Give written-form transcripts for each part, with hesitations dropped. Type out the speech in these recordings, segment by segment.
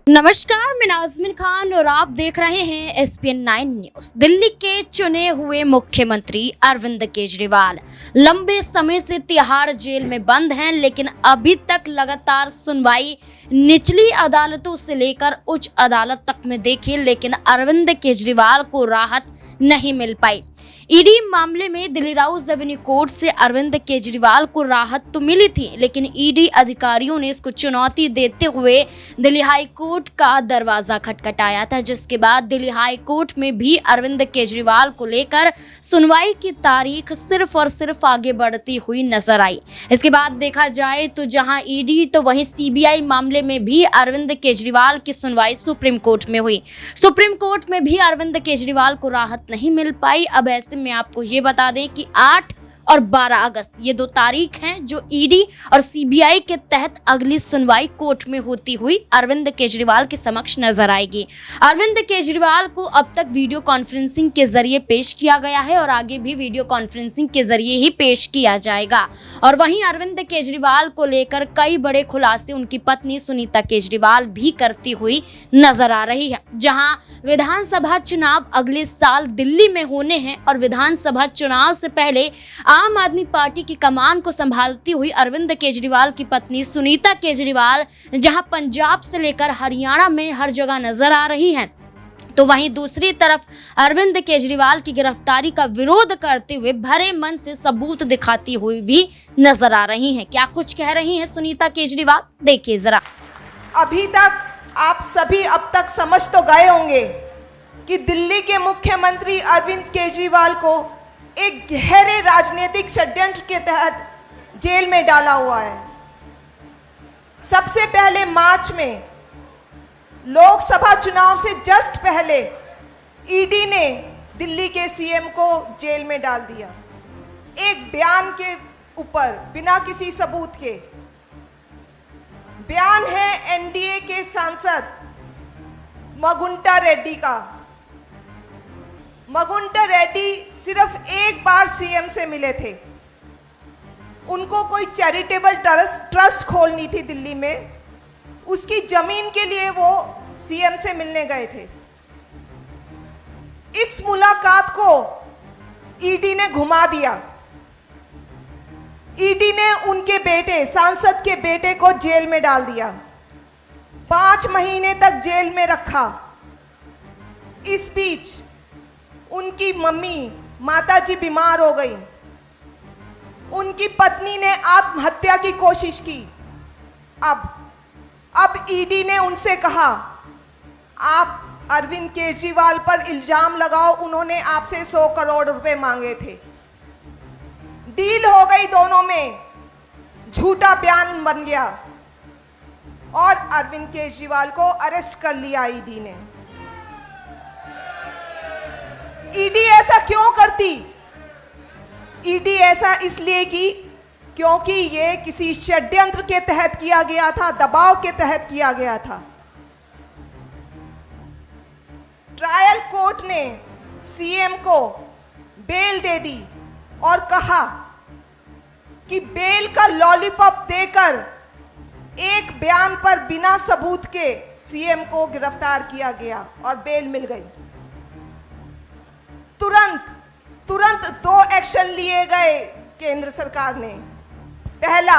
नमस्कार, मैं नाज़मीन खान और आप देख रहे हैं SPN 9 न्यूज। दिल्ली के चुने हुए मुख्यमंत्री अरविंद केजरीवाल लंबे समय से तिहाड़ जेल में बंद हैं, लेकिन अभी तक लगातार सुनवाई निचली अदालतों से लेकर उच्च अदालत तक में देखी, लेकिन अरविंद केजरीवाल को राहत नहीं मिल पाई। ईडी मामले में दिल्ली राउस रेवेन्यू कोर्ट से अरविंद केजरीवाल को राहत तो मिली थी, लेकिन ईडी अधिकारियों ने इसको चुनौती देते हुए दिल्ली हाई कोर्ट का दरवाजा खटखटाया था, जिसके बाद दिल्ली हाई कोर्ट में भी अरविंद केजरीवाल को लेकर सुनवाई की तारीख सिर्फ और सिर्फ आगे बढ़ती हुई नजर आई। इसके बाद देखा जाए तो जहां ईडी तो वहीं सीबीआई मामले में भी अरविंद केजरीवाल की सुनवाई सुप्रीम कोर्ट में हुई। सुप्रीम कोर्ट में भी अरविंद केजरीवाल को राहत नहीं मिल पाई। अब ऐसे में आपको ये बता दें कि 8 और 12 अगस्त ये 2 तारीख हैं जो ईडी और सीबीआई के तहत अगली सुनवाई कोर्ट में होती हुई अरविंद केजरीवाल के समक्ष नजर आएगी। अरविंद केजरीवाल को अब तक वीडियो कॉन्फ्रेंसिंग के जरिए पेश किया गया है और आगे भी वीडियो कॉन्फ्रेंसिंग के जरिए ही पेश किया जाएगा। और वहीं अरविंद केजरीवाल को लेकर कई बड़े खुलासे उनकी पत्नी सुनीता केजरीवाल भी करती हुई नजर आ रही है। जहां विधानसभा चुनाव अगले साल दिल्ली में होने हैं और विधानसभा चुनाव से पहले आम आदमी पार्टी की कमान को संभालती हुई अरविंद केजरीवाल की पत्नी सुनीता केजरीवाल जहां पंजाब से लेकर हरियाणा में हर जगह नजर आ रही हैं, तो वहीं दूसरी तरफ अरविंद केजरीवाल की गिरफ्तारी का विरोध करते हुए भरे मन से सबूत दिखाती हुई भी नजर आ रही हैं। क्या कुछ कह रही हैं सुनीता केजरीवाल, देखिए जरा। अभी तक आप सभी अब तक समझ तो गए होंगे कि दिल्ली के मुख्यमंत्री अरविंद केजरीवाल को एक गहरे राजनीतिक षड्यंत्र के तहत जेल में डाला हुआ है। सबसे पहले मार्च में लोकसभा चुनाव से जस्ट पहले ईडी ने दिल्ली के सीएम को जेल में डाल दिया, एक बयान के ऊपर, बिना किसी सबूत के। बयान है एनडीए के सांसद मगुंटा रेड्डी का। मगुंटा रेड्डी सिर्फ एक बार सीएम से मिले थे। उनको कोई चैरिटेबल ट्रस्ट खोलनी थी दिल्ली में, उसकी जमीन के लिए वो सीएम से मिलने गए थे। इस मुलाकात को ईडी ने घुमा दिया। ईडी ने उनके बेटे, सांसद के बेटे को जेल में डाल दिया, 5 महीने तक जेल में रखा। इस बीच उनकी मम्मी, माताजी बीमार हो गई। उनकी पत्नी ने आत्महत्या की कोशिश की। अब ईडी ने उनसे कहा, आप अरविंद केजरीवाल पर इल्जाम लगाओ, उन्होंने आपसे 100 करोड़ रुपए मांगे थे। डील हो गई दोनों में, झूठा बयान बन गया और अरविंद केजरीवाल को अरेस्ट कर लिया ईडी ने। ईडी ऐसा क्यों करती? ईडी ऐसा इसलिए की क्योंकि ये किसी षड्यंत्र के तहत किया गया था, दबाव के तहत किया गया था। ट्रायल कोर्ट ने सीएम को बेल दे दी और कहा कि बेल का लॉलीपॉप देकर एक बयान पर बिना सबूत के सीएम को गिरफ्तार किया गया और बेल मिल गई। तुरंत 2 एक्शन लिए गए केंद्र सरकार ने। पहला,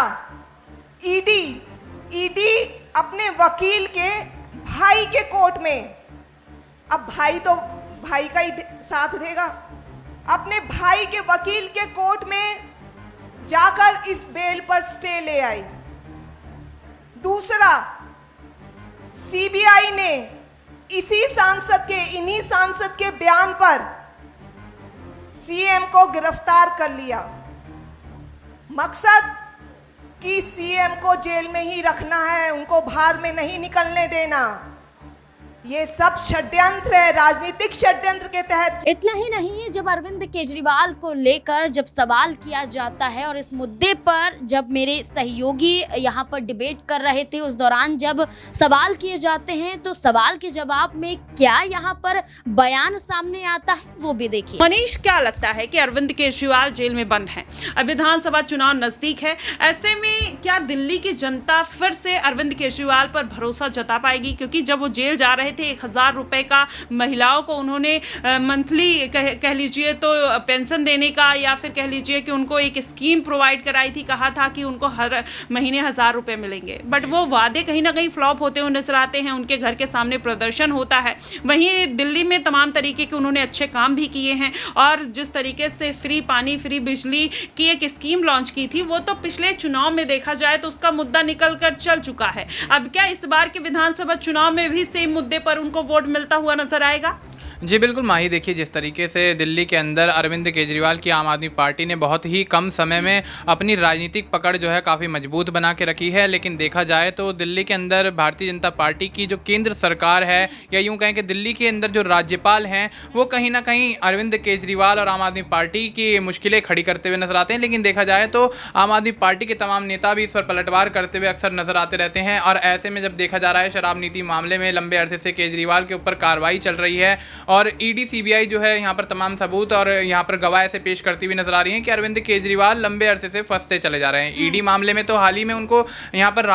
ईडी अपने वकील के भाई के कोर्ट में, अब भाई तो भाई का ही साथ देगा, अपने भाई के वकील के कोर्ट में जाकर इस बेल पर स्टे ले आई। दूसरा, सीबीआई ने इन्हीं सांसद के बयान पर सीएम को गिरफ्तार कर लिया। मकसद कि सीएम को जेल में ही रखना है, उनको बाहर में नहीं निकलने देना। ये सब षड्यंत्र है, राजनीतिक षड्यंत्र के तहत। इतना ही नहीं, जब अरविंद केजरीवाल को लेकर जब सवाल किया जाता है और इस मुद्दे पर जब मेरे सहयोगी यहाँ पर डिबेट कर रहे थे, उस दौरान जब सवाल किए जाते हैं तो सवाल के जवाब में क्या यहाँ पर बयान सामने आता है वो भी देखिए। मनीष, क्या लगता है कि अरविंद केजरीवाल जेल में बंद हैं? अब विधानसभा चुनाव नजदीक है, ऐसे में क्या दिल्ली की जनता फिर से अरविंद केजरीवाल पर भरोसा जता पाएगी? क्योंकि जब वो जेल जा रहे थे 1000 रुपए का महिलाओं को उन्होंने मंथली कह लीजिए तो पेंशन देने का, या फिर कह लीजिए कि उनको एक स्कीम प्रोवाइड कराई थी, कहा था कि उनको हर महीने 1000 रुपए मिलेंगे, बट वो वादे कहीं ना कहीं फ्लॉप होते हुए नजर आते हैं। उनके घर के सामने प्रदर्शन होता है। वहीं दिल्ली में तमाम तरीके के उन्होंने अच्छे काम भी किए हैं, और जिस तरीके से फ्री पानी, फ्री बिजली की एक स्कीम लॉन्च की थी, वो तो पिछले चुनाव में देखा जाए तो उसका मुद्दा निकल कर चल चुका है। अब क्या इस बार के विधानसभा चुनाव में भी सेम मुद्दे पर उनको वोट मिलता हुआ नजर आएगा? जी बिल्कुल माही, देखिए जिस तरीके से दिल्ली के अंदर अरविंद केजरीवाल की आम आदमी पार्टी ने बहुत ही कम समय में अपनी राजनीतिक पकड़ जो है काफ़ी मजबूत बना के रखी है, लेकिन देखा जाए तो दिल्ली के अंदर भारतीय जनता पार्टी की जो केंद्र सरकार है, या यूँ कहें कि दिल्ली के अंदर जो राज्यपाल हैं, वो कहीं ना कहीं अरविंद केजरीवाल और आम आदमी पार्टी की मुश्किलें खड़ी करते हुए नजर आते हैं। लेकिन देखा जाए तो आम आदमी पार्टी के तमाम नेता भी इस पर पलटवार करते हुए अक्सर नजर आते रहते हैं। और ऐसे में जब देखा जा रहा है शराब नीति मामले में लंबे अरसे से केजरीवाल के ऊपर कार्रवाई चल रही है, और ईडी सीबीआई जो है यहाँ पर तमाम सबूत और यहाँ पर गवाह ऐसे पेश करती हुई नजर आ रही हैं कि अरविंद केजरीवाल लंबे अरसे से फंसते चले जा रहे हैं। ईडी मामले में तो हाल ही में उनको यहाँ पर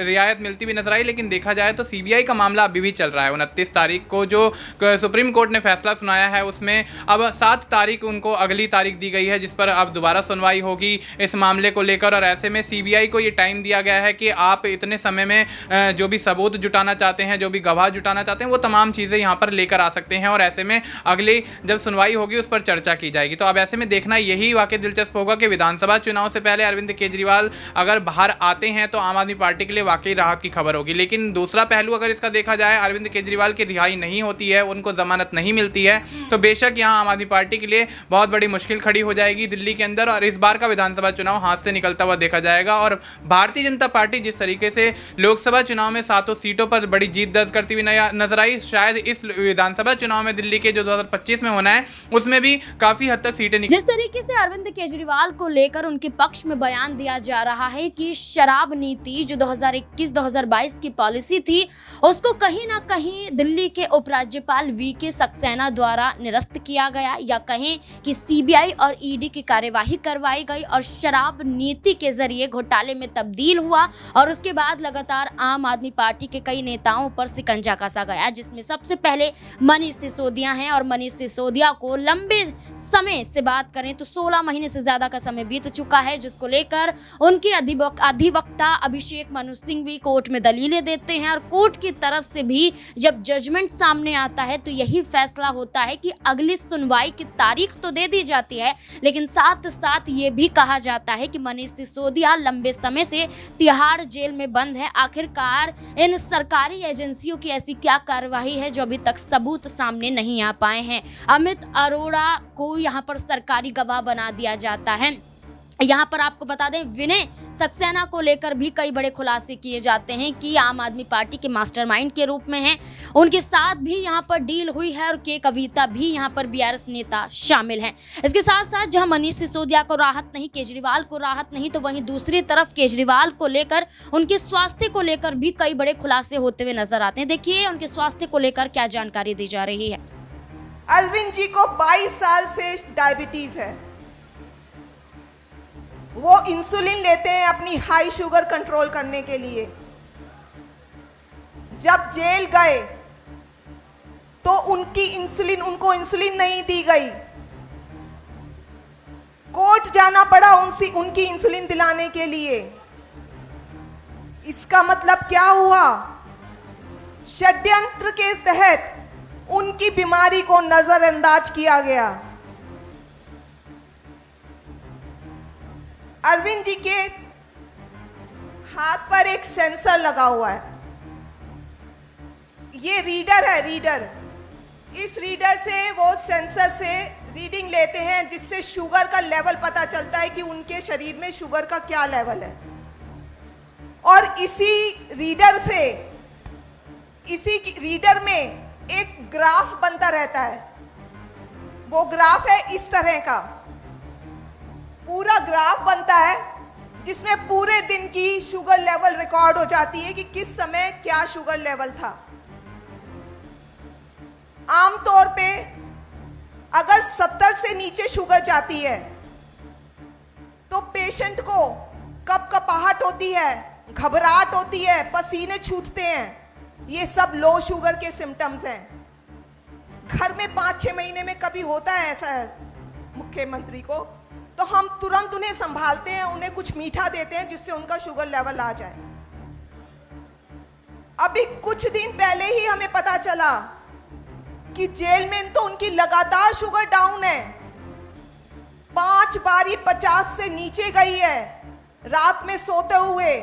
रियायत मिलती हुई नजर आई, लेकिन देखा जाए तो सीबीआई का मामला अभी भी चल रहा है। 29 तारीख को जो सुप्रीम कोर्ट ने फैसला सुनाया है, उसमें अब 7 तारीख उनको अगली तारीख दी गई है, जिस पर अब दोबारा सुनवाई होगी इस मामले को लेकर। और ऐसे में सीबीआई को ये टाइम दिया गया है कि आप इतने समय में जो भी सबूत जुटाना चाहते हैं, जो भी गवाह जुटाना चाहते हैं, वो तमाम चीज़ें यहाँ पर लेकर आ सकते हैं, और ऐसे में अगली जब सुनवाई होगी उस पर चर्चा की जाएगी। तो अब ऐसे में देखना यही वाकई दिलचस्प होगा कि विधानसभा चुनाव से पहले अरविंद केजरीवाल अगर बाहर आते हैं तो आम आदमी पार्टी के लिए वाकई राहत की खबर होगी। लेकिन दूसरा पहलू अगर इसका देखा जाए, अरविंद केजरीवाल की रिहाई नहीं होती है, उनको जमानत नहीं मिलती है, तो बेशक यहाँ आम आदमी पार्टी के लिए बहुत बड़ी मुश्किल खड़ी हो जाएगी दिल्ली के अंदर, और इस बार का विधानसभा चुनाव हाथ से निकलता हुआ देखा जाएगा। और भारतीय जनता पार्टी जिस तरीके से लोकसभा चुनाव में 7 सीटों पर बड़ी जीत दर्ज करती हुई नजर आई, शायद इस विधानसभा चुनाव में दिल्ली के जो 2025 में होना है उसमें भी काफी हद तक सीटें जिस तरीके से अरविंद केजरीवाल को लेकर उनके पक्ष में बयान दिया जा रहा है कि शराब नीति जो 2021-2022 की पॉलिसी थी, उसको कहीं ना कहीं दिल्ली के उपराज्यपाल वीके सक्सेना द्वारा निरस्त किया गया, या कहें कि सीबीआई और ईडी की कार्यवाही करवाई गई और शराब नीति के जरिए घोटाले में तब्दील हुआ, और उसके बाद लगातार आम आदमी पार्टी के कई नेताओं पर शिकंजा कसा गया, जिसमें सबसे पहले मनीष सिसोदिया हैं। और मनीष सिसोदिया को लंबे समय से बात करें तो 16 महीने से ज्यादा का समय बीत चुका है, जिसको लेकर उनके अधिवक्ता अभिषेक मनु सिंह भी कोर्ट में दलीलें देते हैं, और कोर्ट की तरफ से भी जब जजमेंट सामने आता है तो यही फैसला होता है कि अगली सुनवाई की तारीख तो दे दी जाती है, लेकिन साथ साथ ये भी कहा जाता है कि मनीष सिसोदिया लंबे समय से तिहाड़ जेल में बंद है। आखिरकार इन सरकारी एजेंसियों की ऐसी क्या कार्रवाई है जो अभी तक सबूत सामने नहीं आ पाए हैं। अमित अरोड़ा को यहाँ पर सरकारी गवाह बना दिया जाता है। यहाँ पर आपको बता दें, विनय सक्सेना को लेकर भी कई बड़े खुलासे किए जाते हैं कि आम आदमी पार्टी के मास्टरमाइंड के रूप में हैं, उनके साथ भी यहाँ पर डील हुई है, और के कविता भी यहाँ पर बीआरएस नेता शामिल हैं। इसके साथ साथ जहाँ मनीष सिसोदिया को राहत नहीं, केजरीवाल को राहत नहीं, तो वहीं दूसरी तरफ केजरीवाल को लेकर उनके स्वास्थ्य को लेकर भी कई बड़े खुलासे होते हुए नजर आते हैं। देखिए उनके स्वास्थ्य को लेकर क्या जानकारी दी जा रही है। अरविंद जी को 22 साल से डायबिटीज है, वो इंसुलिन लेते हैं अपनी हाई शुगर कंट्रोल करने के लिए। जब जेल गए तो उनको इंसुलिन नहीं दी गई, कोर्ट जाना पड़ा उनकी इंसुलिन दिलाने के लिए। इसका मतलब क्या हुआ? षड्यंत्र के तहत उनकी बीमारी को नजरअंदाज किया गया। अरविंद जी के हाथ पर एक सेंसर लगा हुआ है, ये रीडर है, रीडर। इस रीडर से, वो सेंसर से रीडिंग लेते हैं, जिससे शुगर का लेवल पता चलता है कि उनके शरीर में शुगर का क्या लेवल है। और इसी रीडर में ग्राफ बनता रहता है। वो ग्राफ है इस तरह का, पूरा ग्राफ बनता है जिसमें पूरे दिन की शुगर लेवल रिकॉर्ड हो जाती है कि किस समय क्या शुगर लेवल था। आमतौर पे अगर 70 से नीचे शुगर जाती है तो पेशेंट को कपकपाहट होती है, घबराहट होती है, पसीने छूटते हैं। ये सब लो शुगर के सिम्टम्स हैं। घर में 5-6 महीने में कभी होता है ऐसा है मुख्यमंत्री को, तो हम तुरंत उन्हें संभालते हैं, उन्हें कुछ मीठा देते हैं जिससे उनका शुगर लेवल आ जाए। अभी कुछ दिन पहले ही हमें पता चला कि जेल में तो उनकी लगातार शुगर डाउन है, 5 बारी 50 से नीचे गई है रात में सोते हुए।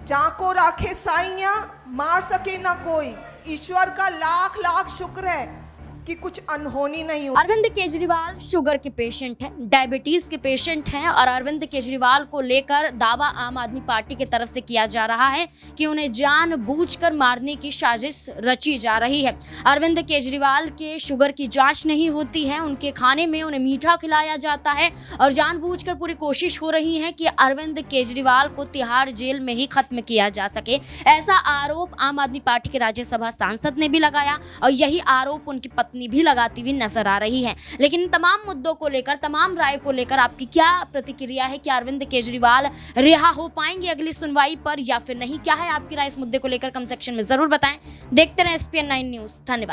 जाको राखे साइयां, मार सके ना कोई। ईश्वर का लाख लाख शुक्र है कि कुछ अनहोनी नहीं हुई। अरविंद केजरीवाल शुगर के पेशेंट हैं, डायबिटीज के पेशेंट हैं और अरविंद केजरीवाल को लेकर दावा आम आदमी पार्टी की तरफ से किया जा रहा है कि उन्हें जानबूझकर मारने की साजिश रची जा रही है। अरविंद केजरीवाल के शुगर की जांच नहीं होती है, उनके खाने में उन्हें मीठा खिलाया जाता है और जानबूझकर पूरी कोशिश हो रही है कि अरविंद केजरीवाल को तिहाड़ जेल में ही खत्म किया जा सके। ऐसा आरोप आम आदमी पार्टी के राज्यसभा सांसद ने भी लगाया और यही आरोप उनकी पत्नी भी लगाती हुई नजर आ रही है। लेकिन इन तमाम मुद्दों को लेकर, तमाम राय को लेकर आपकी क्या प्रतिक्रिया है कि अरविंद केजरीवाल रिहा हो पाएंगे अगली सुनवाई पर या फिर नहीं? क्या है आपकी राय इस मुद्दे को लेकर? कमेंट सेक्शन में जरूर बताएं। देखते रहें SPN9 न्यूज़। धन्यवाद।